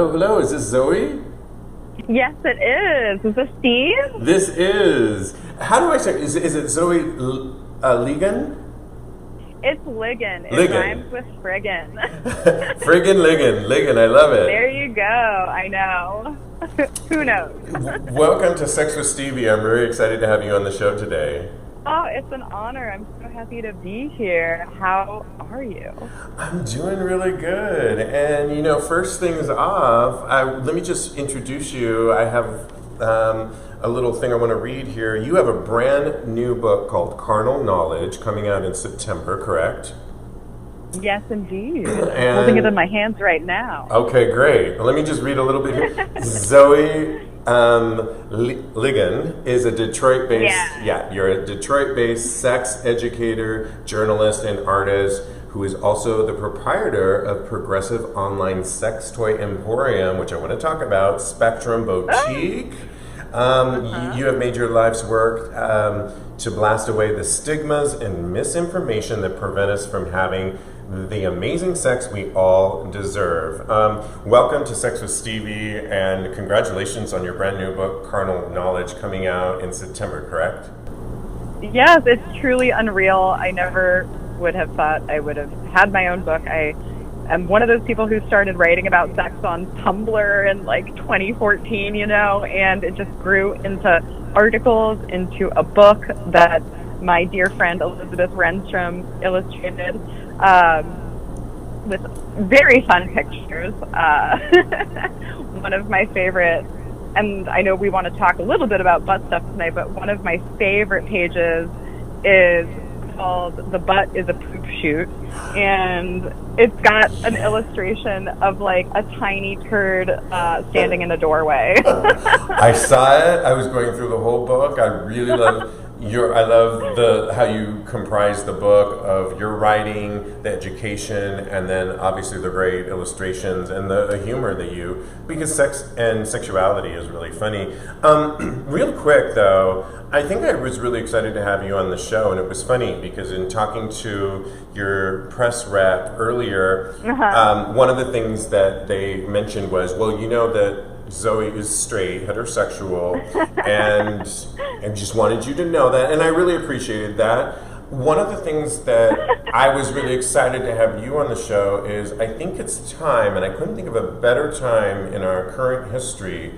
Hello, is this Zoe? Yes, it is. Is this Steve? This is. How do I say? Is it Zoe Ligon? It's Ligon. It Ligon. rhymes with friggin. Friggin' Ligon. Ligon, I love it. There you go. I know. Who knows? Welcome to Sex with Stevie. I'm very excited to have you on the show today. Oh, it's an honor. I'm so happy to be here. How are you? I'm doing really good. And, first things off, let me just introduce you. I have a little thing I want to read here. You have a brand new book called Carnal Knowledge coming out in September, correct? Yes, indeed. Holding it in my hands right now. Okay, great. Well, let me just read a little bit here. Zoe Ligon is a Detroit-based, you're a Detroit-based sex educator, journalist, and artist who is also the proprietor of progressive online sex toy emporium, which I want to talk about, Spectrum Boutique. You have made your life's work to blast away the stigmas and misinformation that prevent us from having the amazing sex we all deserve. Welcome to Sex with Stevie, and congratulations on your brand new book, Carnal Knowledge, coming out in September, correct? Yes, it's truly unreal. I never would have thought I would have had my own book. I am one of those people who started writing about sex on Tumblr in 2014, and it just grew into articles, into a book that my dear friend Elizabeth Renstrom illustrated with very fun pictures. One of my favorite, and I know we want to talk a little bit about butt stuff tonight, but one of my favorite pages is called "The Butt is a Poop Chute," and it's got an illustration of a tiny turd standing in a doorway. I saw it. I was going through the whole book. I really love I love how you comprise the book of your writing, the education, and then obviously the great illustrations and the humor because sex and sexuality is really funny. Real quick though, I think I was really excited to have you on the show, and it was funny because in talking to your press rep earlier, one of the things that they mentioned was, that Zoe is straight, heterosexual, and I just wanted you to know that, and I really appreciated that. One of the things that I was really excited to have you on the show is I think it's time, and I couldn't think of a better time in our current history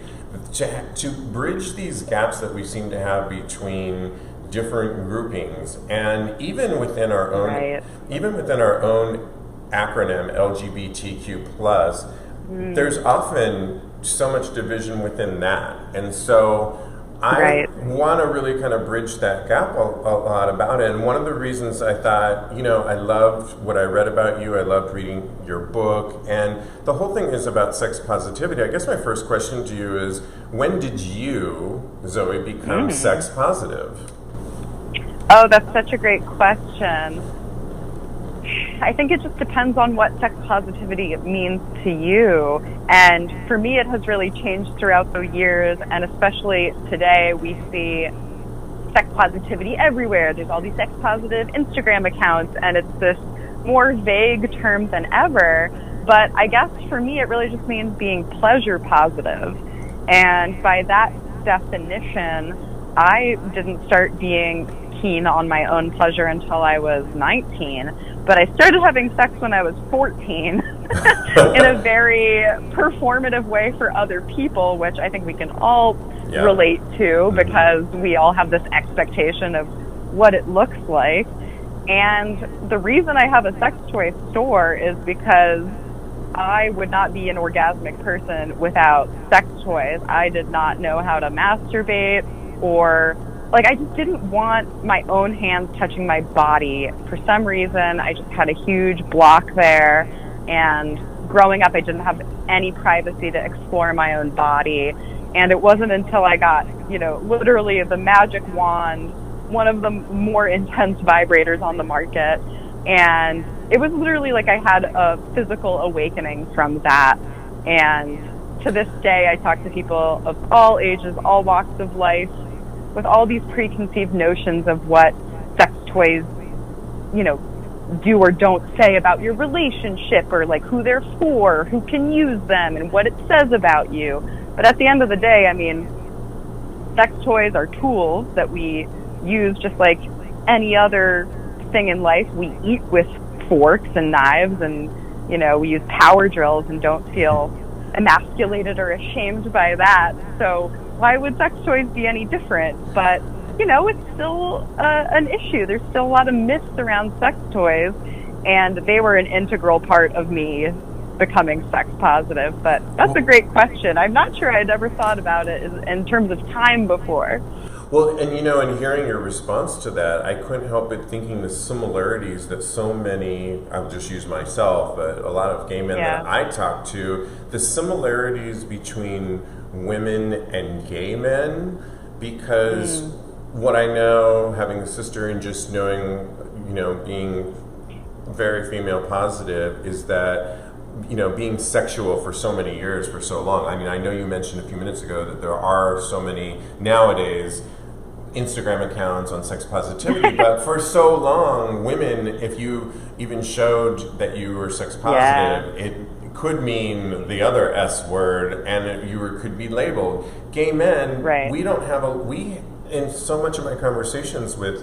to bridge these gaps that we seem to have between different groupings, and even within our own acronym LGBTQ+, there's often so much division within that, and so I want to really kind of bridge that gap a lot about it. And one of the reasons I thought, I loved what I read about you, I loved reading your book, and the whole thing is about sex positivity. I guess my first question to you is, when did you, Zoe, become sex positive? Oh, that's such a great question. I think it just depends on what sex positivity means to you. And for me, it has really changed throughout the years. And especially today, we see sex positivity everywhere. There's all these sex positive Instagram accounts, and it's this more vague term than ever. But I guess for me, it really just means being pleasure positive. And by that definition, I didn't start being keen on my own pleasure until I was 19, but I started having sex when I was 14 in a very performative way for other people, which I think we can all relate to because we all have this expectation of what it looks like. And the reason I have a sex toy store is because I would not be an orgasmic person without sex toys. I did not know how to masturbate, or I just didn't want my own hands touching my body. For some reason, I just had a huge block there. And growing up, I didn't have any privacy to explore my own body. And it wasn't until I got, literally the magic wand, one of the more intense vibrators on the market. And it was literally I had a physical awakening from that. And to this day, I talk to people of all ages, all walks of life, with all these preconceived notions of what sex toys, do or don't say about your relationship, or like who they're for, who can use them, and what it says about you. But at the end of the day, I mean, sex toys are tools that we use just like any other thing in life. We eat with forks and knives, and, you know, we use power drills and don't feel emasculated or ashamed by that. So why would sex toys be any different? But, you know, it's still an issue. There's still a lot of myths around sex toys, and they were an integral part of me becoming sex positive. But that's a great question. I'm not sure I'd ever thought about it in terms of time before. Well, and you know, in hearing your response to that, I couldn't help but thinking the similarities that so many, I'll just use myself, but a lot of gay men that I talk to, the similarities between women and gay men, because what I know, having a sister and just knowing, you know, being very female positive, is that, you know, being sexual for so many years, for so long. I mean, I know you mentioned a few minutes ago that there are so many nowadays Instagram accounts on sex positivity, but for so long, women, if you even showed that you were sex positive, it could mean the other S word, and could be labeled. Gay men, we don't have in so much of my conversations with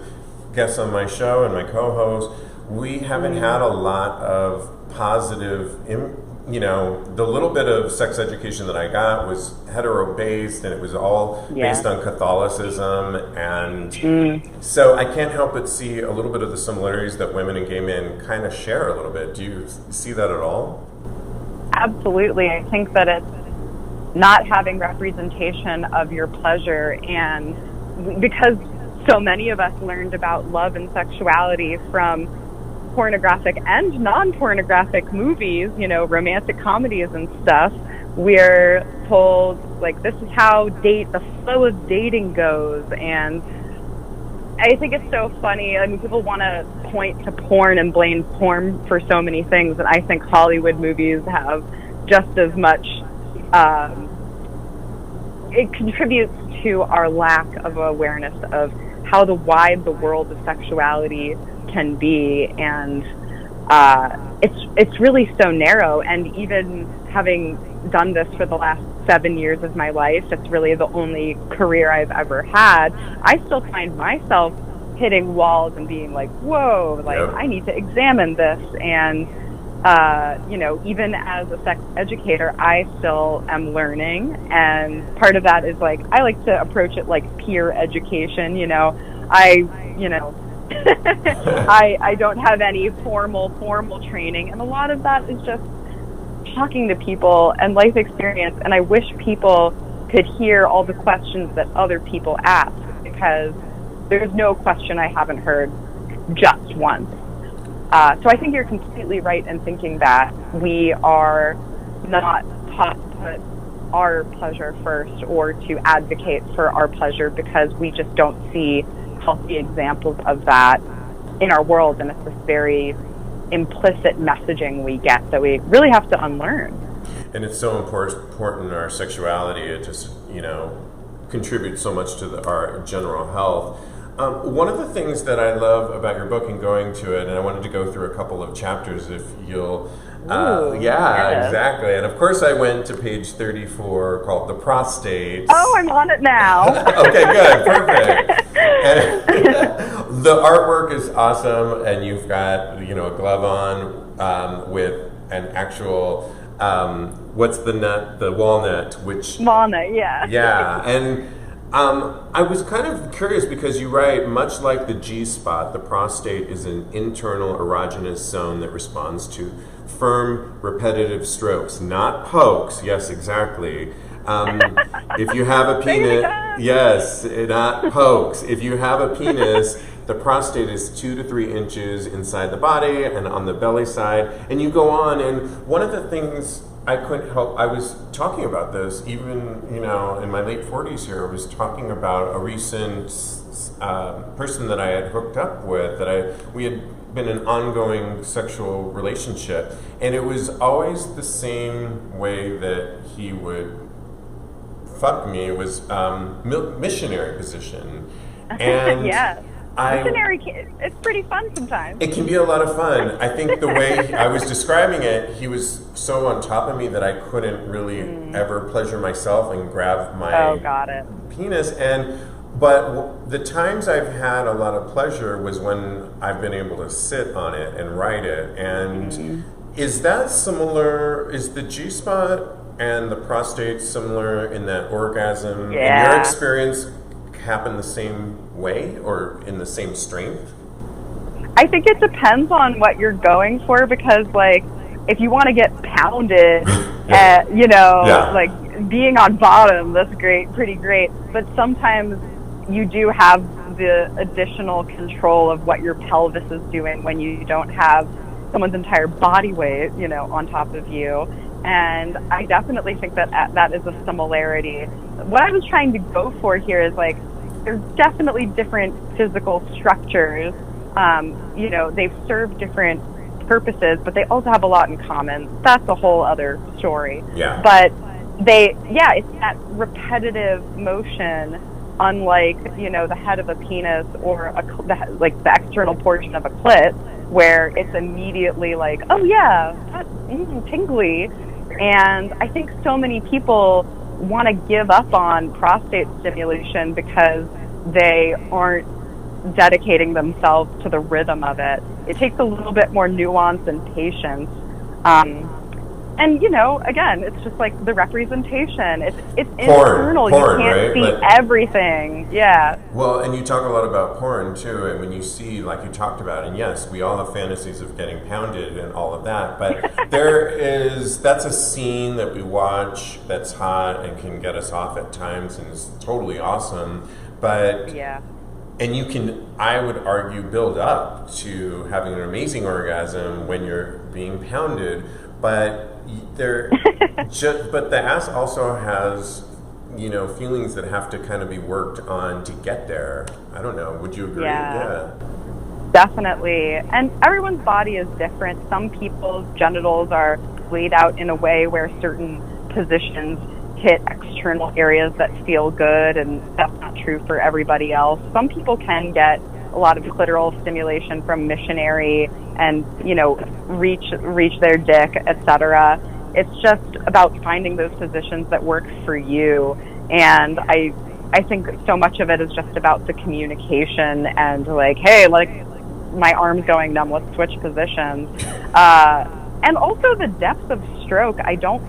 guests on my show and my co-hosts, we haven't had a lot of positive, you know, the little bit of sex education that I got was hetero-based, and it was all based on Catholicism, and so I can't help but see a little bit of the similarities that women and gay men kind of share a little bit. Do you see that at all? Absolutely. I think that it's not having representation of your pleasure, and because so many of us learned about love and sexuality from pornographic and non-pornographic movies, you know, romantic comedies and stuff, we're told, like, this is how the flow of dating goes. And I think it's so funny. I mean, people want to point to porn and blame porn for so many things, and I think Hollywood movies have just as much, it contributes to our lack of awareness of how wide the world of sexuality can be, and it's really so narrow. And even having done this for the last 7 years of my life, it's really the only career I've ever had, I still find myself hitting walls and being like, whoa, like, I need to examine this. And you know, even as a sex educator, I still am learning, and part of that is, like, I like to approach it like peer education. You know, I don't have any formal training, and a lot of that is just talking to people and life experience. And I wish people could hear all the questions that other people ask, because there's no question I haven't heard just once. So I think you're completely right in thinking that we are not taught to put our pleasure first or to advocate for our pleasure, because we just don't see healthy examples of that in our world, and it's this very implicit messaging we get that we really have to unlearn. And it's so important in our sexuality. It just, you know, contributes so much to our general health. One of the things that I love about your book and going to it, and I wanted to go through a couple of chapters if you'll... exactly. And of course I went to page 34 called The Prostate. Oh, I'm on it now. Okay, good. Perfect. And the artwork is awesome, and you've got, you know, a glove on with an actual... what's the nut? The walnut, which... Walnut, yeah. Yeah, and... I was kind of curious because you write, much like the G-spot, the prostate is an internal erogenous zone that responds to firm, repetitive strokes, not pokes. Yes, exactly. If you have a penis, yes, not pokes. If you have a penis, the prostate is 2 to 3 inches inside the body and on the belly side. And you go on, and one of the things I couldn't help, I was talking about this even, you know, in my late 40s here. I was talking about a recent person that I had hooked up with, we had been in an ongoing sexual relationship, and it was always the same way that he would fuck me. It was missionary position. And It's pretty fun sometimes. It can be a lot of fun. I think the way I was describing it, he was so on top of me that I couldn't really ever pleasure myself and grab my penis. But the times I've had a lot of pleasure was when I've been able to sit on it and ride it. And is that similar? Is the G-spot and the prostate similar in that orgasm? Yeah. In your experience, happen the same way or in the same strength? I think it depends on what you're going for, because like if you want to get pounded like being on bottom, that's great, pretty great, but sometimes you do have the additional control of what your pelvis is doing when you don't have someone's entire body weight, on top of you. And I definitely think that that is a similarity. What I was trying to go for here is like, there's definitely different physical structures. They serve different purposes, but they also have a lot in common. That's a whole other story. Yeah. But it's that repetitive motion, unlike, the head of a penis or the external portion of a clit, where it's immediately like, oh yeah, that's tingly. And I think so many people want to give up on prostate stimulation because they aren't dedicating themselves to the rhythm of it. It takes a little bit more nuance and patience. And, again, it's just like the representation. It's internal. Porn, you can't see everything. Yeah. Well, and you talk a lot about porn, too, and when you see, like you talked about, and yes, we all have fantasies of getting pounded and all of that, but that's a scene that we watch that's hot and can get us off at times and is totally awesome, but... Yeah. And you can, I would argue, build up to having an amazing orgasm when you're being pounded, but but the ass also has, feelings that have to kind of be worked on to get there. I don't know. Would you agree? Yeah. Definitely. And everyone's body is different. Some people's genitals are laid out in a way where certain positions hit external areas that feel good, and that's not true for everybody else. Some people can get a lot of clitoral stimulation from missionary and, reach their dick, etc. It's just about finding those positions that work for you. And I think so much of it is just about the communication and like, hey, like my arm's going numb, let's switch positions. And also the depth of stroke. I don't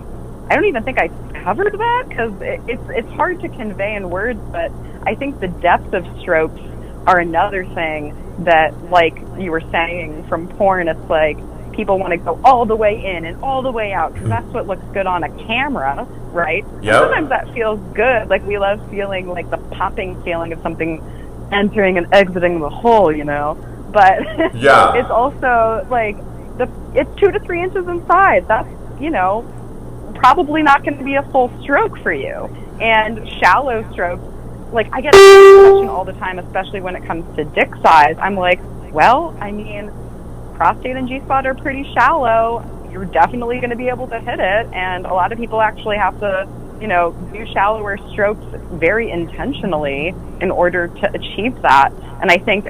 even think I covered that, because it's hard to convey in words, but I think the depth of strokes are another thing that, like you were saying, from porn, it's like people want to go all the way in and all the way out because that's what looks good on a camera, right? Yep. Sometimes that feels good. Like we love feeling like the popping feeling of something entering and exiting the hole, But yeah. It's also like it's 2 to 3 inches inside. That's, probably not going to be a full stroke for you. And shallow strokes, like I get this question all the time, especially when it comes to dick size. I'm like, well, I mean, prostate and G-spot are pretty shallow. You're definitely going to be able to hit it. And a lot of people actually have to, do shallower strokes very intentionally in order to achieve that. And I think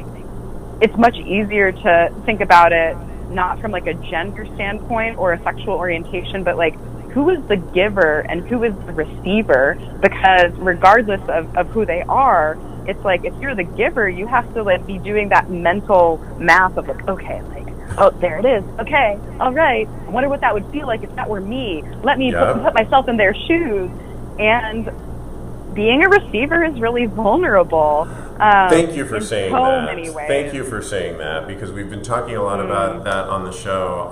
it's much easier to think about it not from like a gender standpoint or a sexual orientation, but like, who is the giver and who is the receiver? Because regardless of who they are, it's like if you're the giver, you have to like be doing that mental math of like, okay, like, oh, there it is. Okay, all right. I wonder what that would feel like if that were me. Let me put myself in their shoes. And being a receiver is really vulnerable. Thank you for saying that. Many ways. Thank you for saying that, because we've been talking a lot about that on the show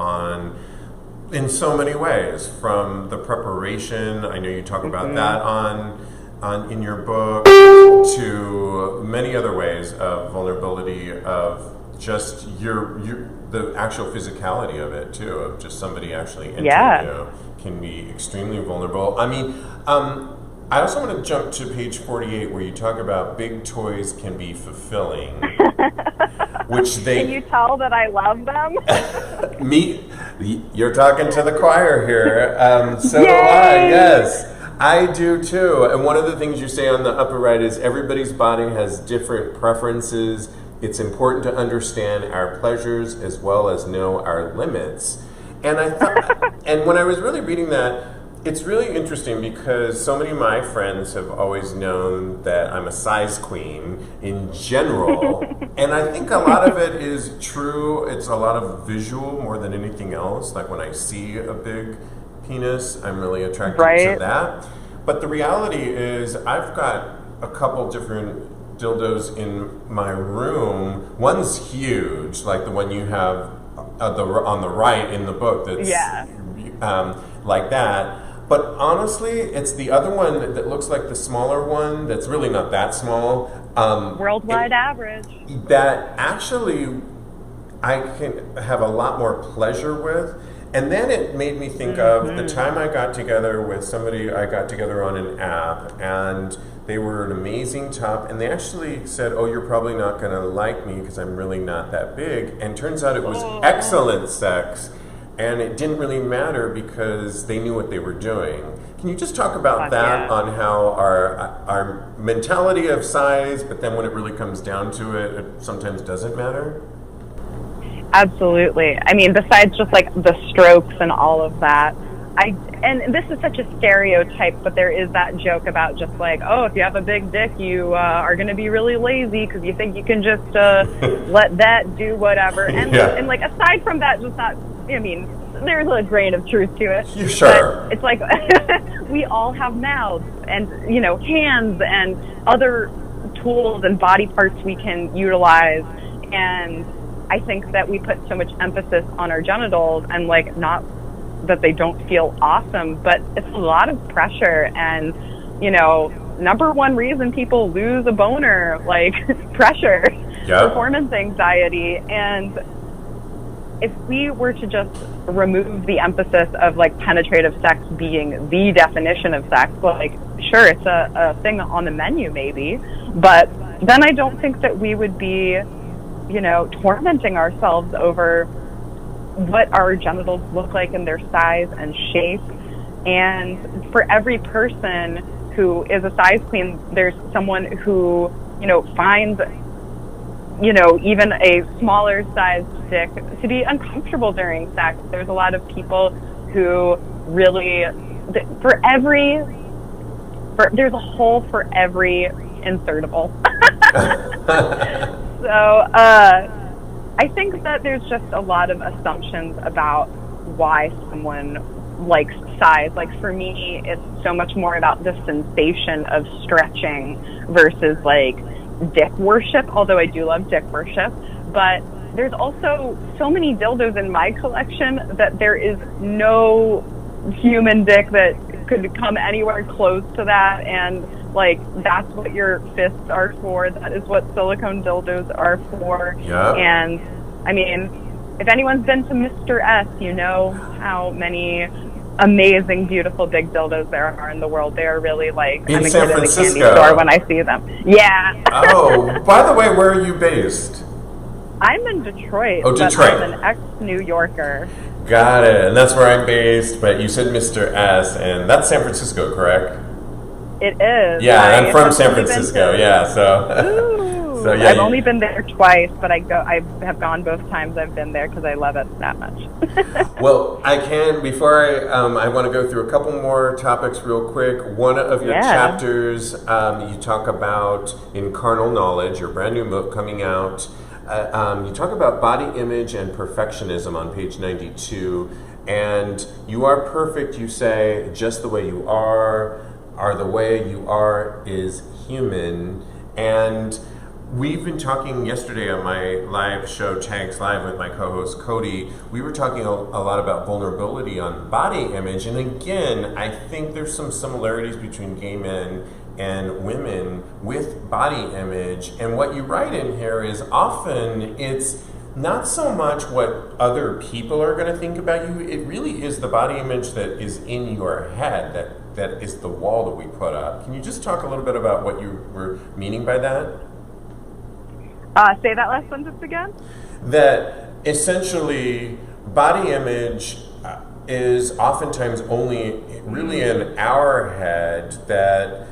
in so many ways, from the preparation. I know you talk about that on in your book, to many other ways of vulnerability, of just the actual physicality of it too, of just somebody actually entering you can be extremely vulnerable. I mean, I also want to jump to page 48 where you talk about big toys can be fulfilling. Can you tell that I love them? You're talking to the choir here. So do I, yes. I do too. And one of the things you say on the upper right is everybody's body has different preferences it's important to understand our pleasures as well as know our limits. And I thought, and when I was really reading that, it's really interesting because so many of my friends have always known that I'm a size queen in general. And I think a lot of it is true. It's a lot of visual more than anything else. Like when I see a big penis, I'm really attracted to that. But the reality is I've got a couple different dildos in my room. One's huge, like the one you have on the right in the book that's like that. But honestly, it's the other one that looks like the smaller one that's really not that small. Worldwide average. That actually I can have a lot more pleasure with. And then it made me think of the time I got together with somebody I got together on an app, and they were an amazing top, and they actually said, oh, you're probably not going to like me because I'm really not that big. And turns out it was excellent sex. And it didn't really matter because they knew what they were doing. Can you just talk about that on how our mentality of size, but then when it really comes down to it, it sometimes doesn't matter? Absolutely. I mean, besides just like the strokes and all of that, and this is such a stereotype, but there is that joke about just like, oh, if you have a big dick, you are going to be really lazy because you think you can just let that do whatever. And like aside from that, just not. I mean, there's a grain of truth to it. Sure. But it's like we all have mouths and, hands and other tools and body parts we can utilize. And I think that we put so much emphasis on our genitals, and like, not that they don't feel awesome, but it's a lot of pressure. And, number one reason people lose a boner, like pressure, performance anxiety. And if we were to just remove the emphasis of like penetrative sex being the definition of sex, like sure, it's a thing on the menu maybe, but then I don't think that we would be, tormenting ourselves over what our genitals look like in their size and shape. And for every person who is a size queen, there's someone who, finds even a smaller sized dick to be uncomfortable during sex. There's a lot of people who really, there's a hole for every insertable. So, I think that there's just a lot of assumptions about why someone likes size. Like for me, it's so much more about the sensation of stretching versus like dick worship, although I do love dick worship. But there's also so many dildos in my collection that there is no human dick that could come anywhere close to that. And like, that's what your fists are for. That is what silicone dildos are for. Yeah. And I mean, if anyone's been to Mr. S, you know how many amazing, beautiful big dildos there are in the world. They are really like, in San Francisco. In the candy store when I see them. Yeah. Oh, by the way, where are you based? I'm in Detroit. Oh, Detroit. I'm an ex-New Yorker. Got it. And that's where I'm based. But you said Mr. S, and that's San Francisco, correct? It is. Yeah, I'm from San Francisco. So so yeah, I've only been there twice, but I have gone both times I've been there because I love it that much. Well, before I want to go through a couple more topics real quick. One of your chapters, you talk about in Carnal Knowledge, your brand new book coming out. You talk about body image and perfectionism on page 92. And you are perfect, you say, just the way you are the way you are is human. And we've been talking yesterday on my live show, Tags Live, with my co-host Cody. We were talking a lot about vulnerability on body image. And again, I think there's some similarities between gay men and women with body image. And what you write in here is often it's not so much what other people are going to think about you. It really is the body image that is in your head, that is the wall that we put up. Can you just talk a little bit about what you were meaning by that? Say that last sentence again. That essentially body image is oftentimes only really in our head, that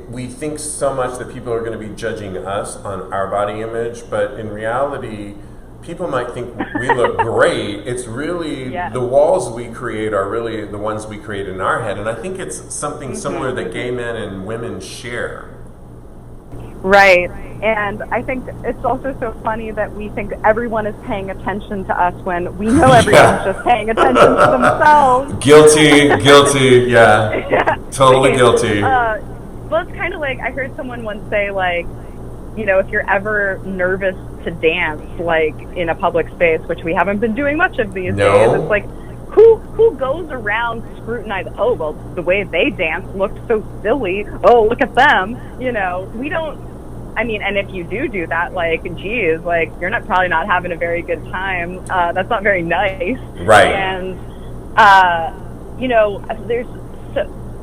we think so much that people are going to be judging us on our body image, but in reality, people might think we look great. It's really the walls we create are really the ones we create in our head. And I think it's something similar that gay men and women share. Right. And I think it's also so funny that we think everyone is paying attention to us when we know everyone's just paying attention to themselves. Guilty, yeah. Totally guilty. Well, it's kind of like, I heard someone once say, like, you know, if you're ever nervous to dance, like, in a public space, which we haven't been doing much of these days, it's like, who goes around scrutinizing, oh, well, the way they dance looked so silly, oh, look at them, you know, we don't, I mean, and if you do that, like, geez, like, you're probably not having a very good time, that's not very nice. Right. And, you know,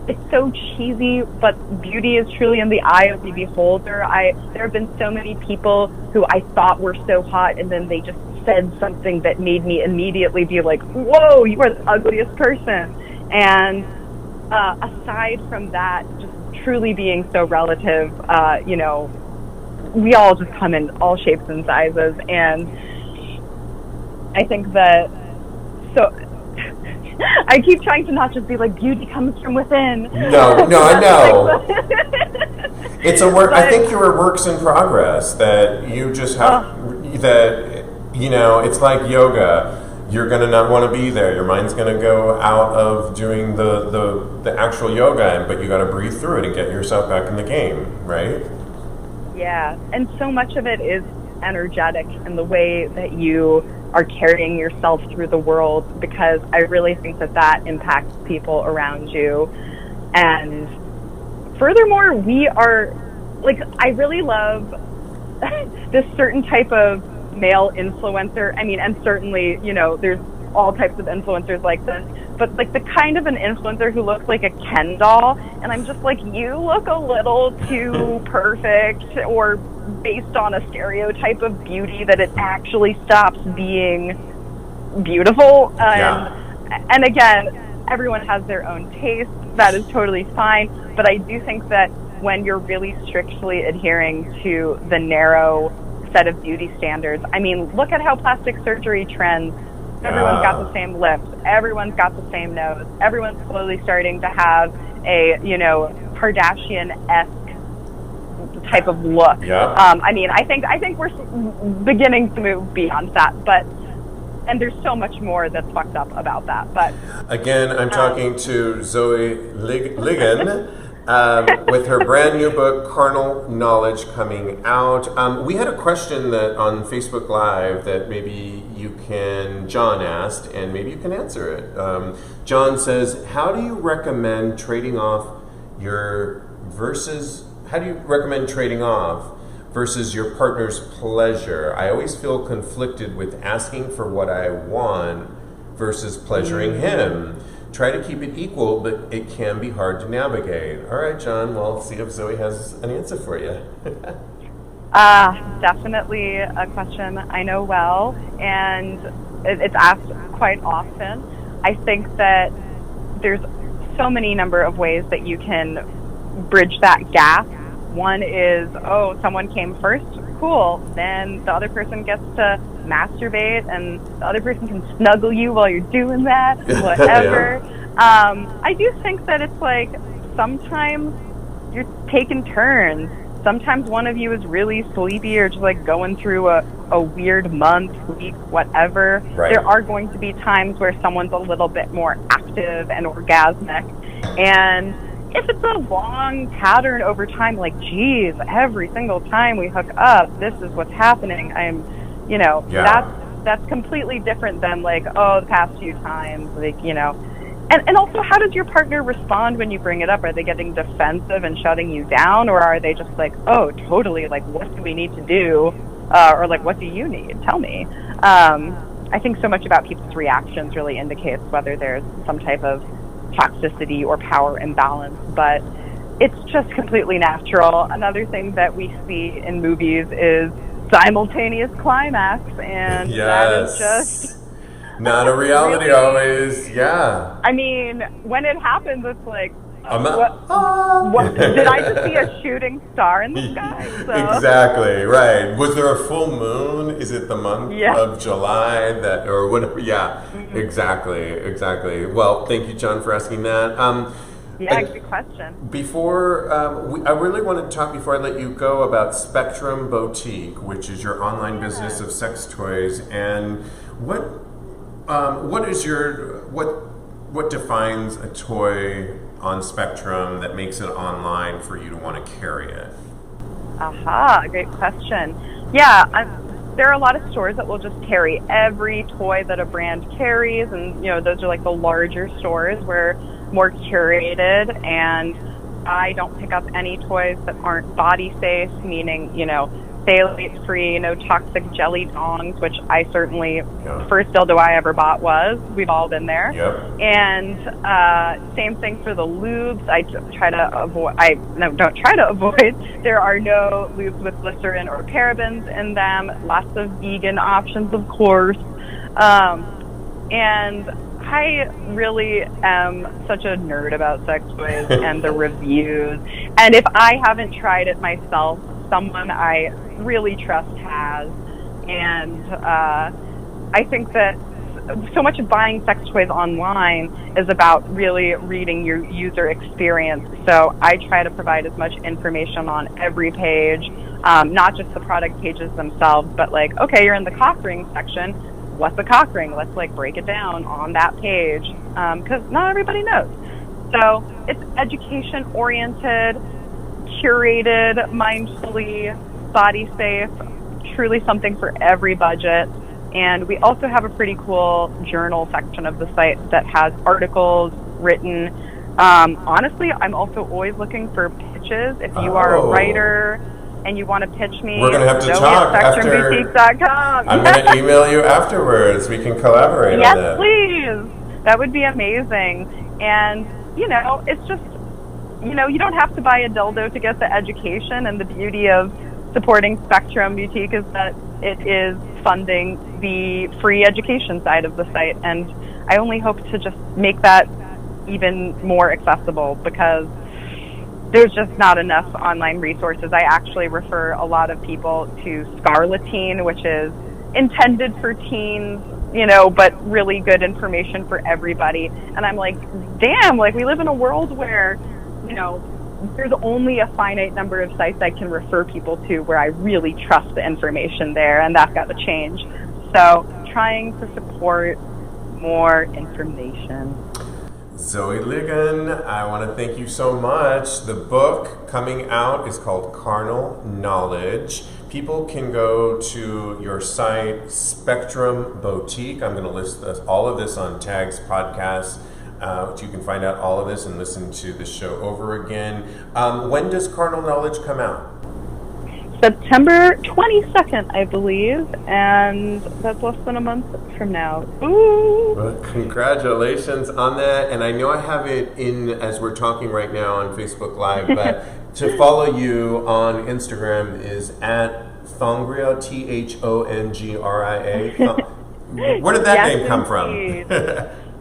it's so cheesy, but beauty is truly in the eye of the beholder. There have been so many people who I thought were so hot, and then they just said something that made me immediately be like, whoa, you are the ugliest person. And aside from that, just truly being so relative, you know, we all just come in all shapes and sizes. And I think that, so I keep trying to not just be like, beauty comes from within. No, I know. It's a work. I think you're works in progress. That you just have. That, you know, it's like yoga. You're gonna not want to be there. Your mind's gonna go out of doing the actual yoga, but you got to breathe through it and get yourself back in the game, right? Yeah, and so much of it is energetic in the way that you are carrying yourself through the world, because I really think that impacts people around you. And furthermore, we are, like, I really love this certain type of male influencer. I mean, and certainly, you know, there's all types of influencers like this, but like the kind of an influencer who looks like a Ken doll, and I'm just like, you look a little too perfect or based on a stereotype of beauty that it actually stops being beautiful. And again, everyone has their own taste. That is totally fine. But I do think that when you're really strictly adhering to the narrow set of beauty standards, I mean, look at how plastic surgery trends. Everyone's got the same lips. Everyone's got the same nose. Everyone's slowly starting to have a, you know, Kardashian-esque type of look. I mean, I think we're beginning to move beyond that, and there's so much more that's fucked up about that. But again, I'm talking to Zoe Ligon with her brand new book, Carnal Knowledge, coming out. We had a question that on Facebook Live that maybe John asked, and maybe you can answer it. John says, how do you recommend trading off versus your partner's pleasure? I always feel conflicted with asking for what I want versus pleasuring him. Try to keep it equal, but it can be hard to navigate. All right, John, well, see if Zoe has an answer for you. Definitely a question I know well, and it's asked quite often. I think that there's so many number of ways that you can bridge that gap. One is, oh, someone came first, cool. Then the other person gets to masturbate, and the other person can snuggle you while you're doing that, whatever. I do think that it's like sometimes you're taking turns. Sometimes one of you is really sleepy or just like going through a weird month, week, whatever. Right. There are going to be times where someone's a little bit more active and orgasmic. And if it's a long pattern over time, like, geez, every single time we hook up, this is what's happening. That's completely different than like, oh, the past few times, like, you know. And also, how does your partner respond when you bring it up? Are they getting defensive and shutting you down, or are they just like, oh, totally, like, what do we need to do? Or like, what do you need? Tell me. I think so much about people's reactions really indicates whether there's some type of toxicity or power imbalance, but it's just completely natural. Another thing that we see in movies is simultaneous climax, and that is just not a reality always. Yeah. I mean, when it happens, it's like, What, did I just see a shooting star in the sky? So. Exactly, right. Was there a full moon? Is it the month of July that, or whatever? Yeah, exactly. Well, thank you, John, for asking that. Good question. Before, I really wanted to talk, before I let you go, about Spectrum Boutique, which is your online business of sex toys. And what defines a toy on Spectrum that makes it online for you to want to carry it? Great question. Yeah, there are a lot of stores that will just carry every toy that a brand carries, and those are like the larger stores where more curated, and I don't pick up any toys that aren't body safe, meaning, phthalate free, no toxic jelly dongs, which I certainly, the first dildo I ever bought was. We've all been there. Yep. And same thing for the lubes. I try to avoid, don't try to avoid. There are no lubes with glycerin or parabens in them. Lots of vegan options, of course. And I really am such a nerd about sex toys and the reviews. And if I haven't tried it myself, someone I really trust has. And I think that so much of buying sex toys online is about really reading your user experience. So I try to provide as much information on every page, not just the product pages themselves, but like, okay, you're in the cock ring section. What's a cock ring? Let's break it down on that page, because not everybody knows. So it's education oriented, curated, mindfully, body safe, truly something for every budget. And we also have a pretty cool journal section of the site that has articles written. Honestly, I'm also always looking for pitches. If you are a writer and you want to pitch me, we're going to have to talk after. I'm going to email you afterwards. We can collaborate on that. Yes, please. That would be amazing. And, it's just, you don't have to buy a dildo to get the education. And the beauty of supporting Spectrum Boutique is that it is funding the free education side of the site. And I only hope to just make that even more accessible, because there's just not enough online resources. I actually refer a lot of people to Scarletine, which is intended for teens, but really good information for everybody. And I'm like, damn, we live in a world where, there's only a finite number of sites I can refer people to where I really trust the information there, and that's got to change. So trying to support more information. Zoe Ligon, I want to thank you so much. The book coming out is called Carnal Knowledge. People can go to your site, Spectrum Boutique. I'm going to list all of this on Tags Podcasts. You can find out all of this and listen to the show over again. When does Carnal Knowledge come out? September 22nd, I believe, and that's less than a month from now. Ooh! Well, congratulations on that. And I know I have it in as we're talking right now on Facebook Live, but to follow you on Instagram is at Thongria, Thongia. Where did that name come from?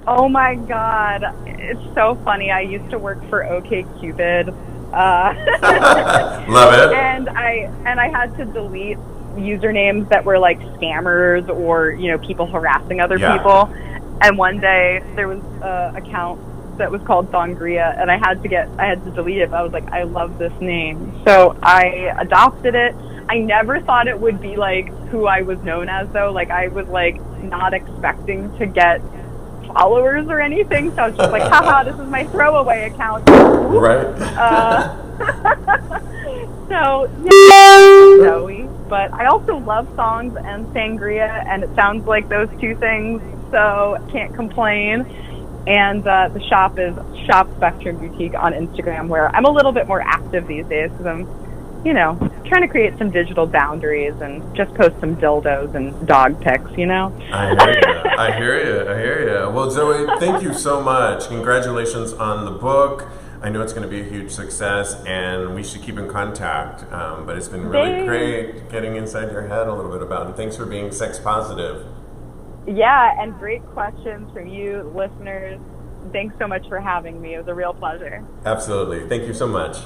Oh my God, it's so funny. I used to work for OkCupid. Love it. And I had to delete usernames that were like scammers or people harassing other people. And one day there was an account that was called Thongria, and I had to delete it. But I was like, I love this name, so I adopted it. I never thought it would be like who I was known as, though. I was not expecting to get followers or anything, so I was just like, haha, this is my throwaway account. Right. So, yeah, Zoe. But I also love songs and sangria, and it sounds like those two things, so can't complain. And the shop is Shop Spectrum Boutique on Instagram, where I'm a little bit more active these days because I'm, trying to create some digital boundaries and just post some dildos and dog pics, I hear you. Well, Zoe, thank you so much. Congratulations on the book. I know it's going to be a huge success, and we should keep in contact. But it's been really great getting inside your head a little bit about it. Thanks for being sex positive. Yeah, and great questions from you listeners. Thanks so much for having me. It was a real pleasure. Absolutely. Thank you so much.